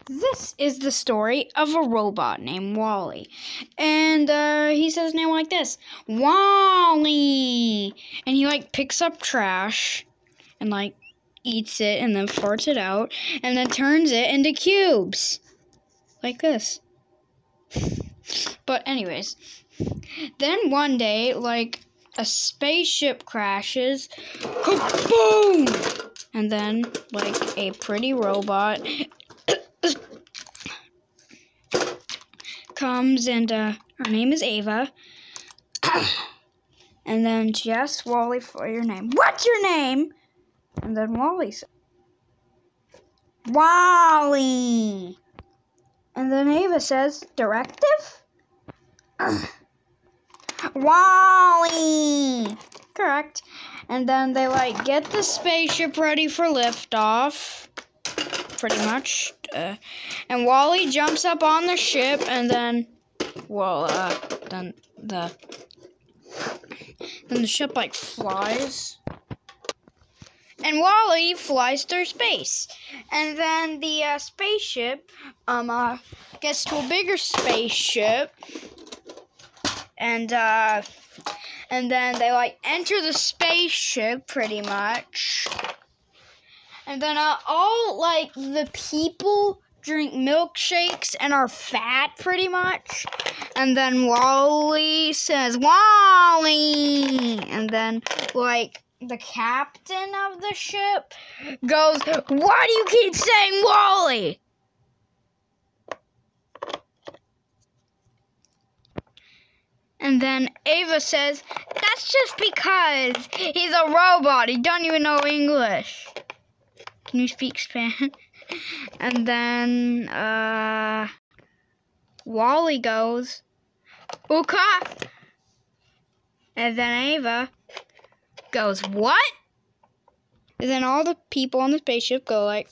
This is the story of a robot named Wally. And he says his name like this. Wally! And he picks up trash and eats it and then farts it out and then turns it into cubes. Like this. But anyways, then one day, a spaceship crashes. Kaboom! And then, a pretty robot comes and, her name is Ava. And then she asks Wally for your name. What's your name? And then Wally says, Wally! And then Ava says, directive? Wally! Correct. And then they, get the spaceship ready for liftoff. Pretty much. And Wally jumps up on the ship, and then, then the ship, flies. And Wally flies through space. And then the spaceship gets to a bigger spaceship. And then they, enter the spaceship, pretty much. And then all, the people drink milkshakes and are fat, pretty much. And then Wally says, Wally! And then, the captain of the ship goes, why do you keep saying Wally? And then Ava says, that's just because he's a robot. He don't even know English. Can you speak Spanish? And then, Wally goes, Uka. And then Ava goes, what? And then all the people on the spaceship go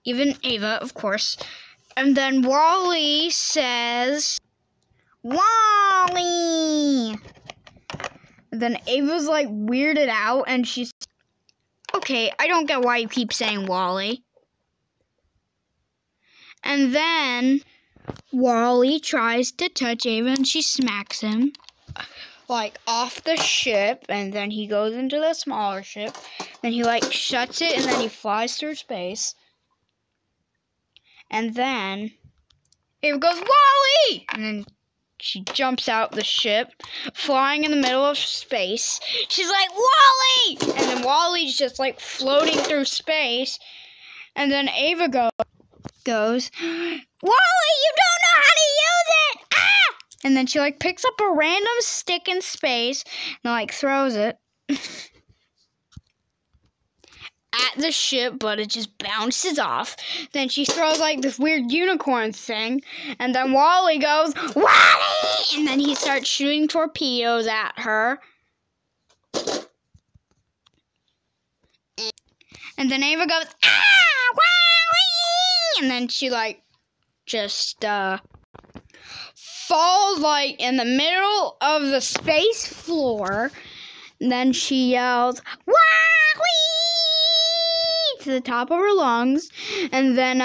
even Ava, of course. And then Wally says, Wally! And then Ava's weirded out and she's, okay, I don't get why you keep saying Wally. And then Wally tries to touch Ava and she smacks him. Off the ship, and then he goes into the smaller ship. Then he, shuts it, and then he flies through space. And then Ava goes, Wally! And then she jumps out the ship, flying in the middle of space. She's like, Wally! And then Wally's just, floating through space. And then Ava goes, Wally, you don't know how to use it! Ah! And then she, picks up a random stick in space and, throws it at the ship, but it just bounces off. Then she throws, this weird unicorn thing, and then Wally goes, Wally! And then he starts shooting torpedoes at her. And then Ava goes, ah, Wally! And then she, just, falls in the middle of the space floor. And then she yells, Wally! To the top of her lungs. And then,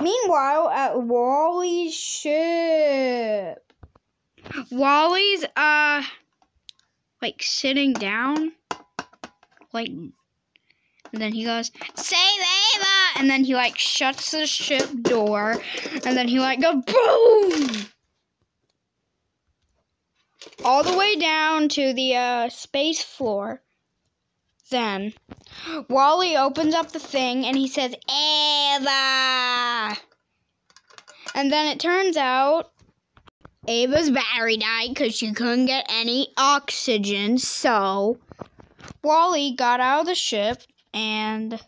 meanwhile, at Wally's ship, Wally's, sitting down. And then he goes, save Ava! And then he, shuts the ship door. And then he, goes, boom! All the way down to the, space floor. Then, Wally opens up the thing, and he says, Ava! And then it turns out Ava's battery died because she couldn't get any oxygen. So, Wally got out of the ship and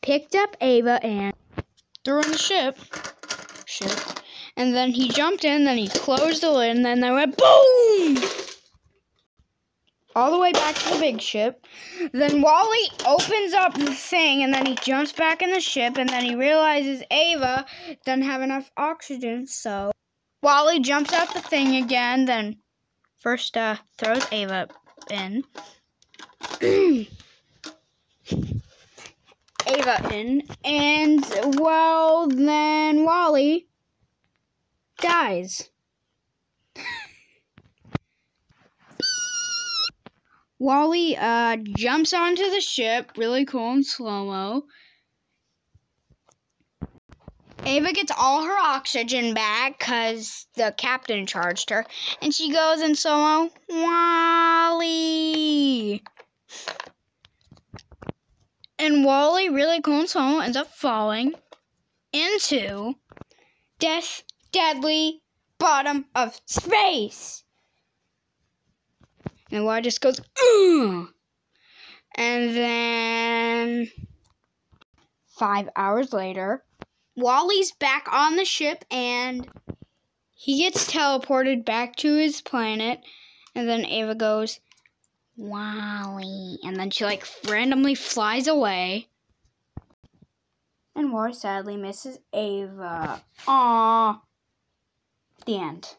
picked up Ava and threw in the ship. And then he jumped in, then he closed the lid, and then they went boom! All the way back to the big ship. Then Wally opens up the thing, and then he jumps back in the ship, and then he realizes Ava doesn't have enough oxygen, so Wally jumps out the thing again, then first throws Ava in. Ava in, and, well, then Wally dies. Wally jumps onto the ship, really cool in slow-mo. Ava gets all her oxygen back because the captain charged her. And she goes in slow-mo, Wally! And Wally, really cool in slow-mo, ends up falling into death, deadly bottom of space. And Wally just goes, ugh! And then 5 hours later, Wally's back on the ship and he gets teleported back to his planet. And then Ava goes, Wally. And then she randomly flies away. And Wally sadly misses Ava. Aww. The end.